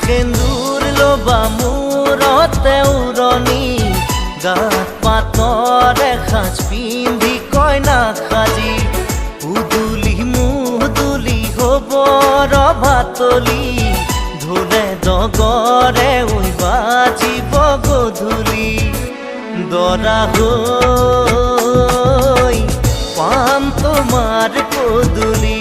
সেন্দুর লোবা মূৰতে উৰণি গাত পাতৰে সাজ পিন্ধি কইনা সাজি উদুলি মুদুলি হ'ব ৰভাতলি ঢোলে ডগৰে ঐ বাজিব গধূলি দৰা হৈ পাম তোমাৰ পদূলি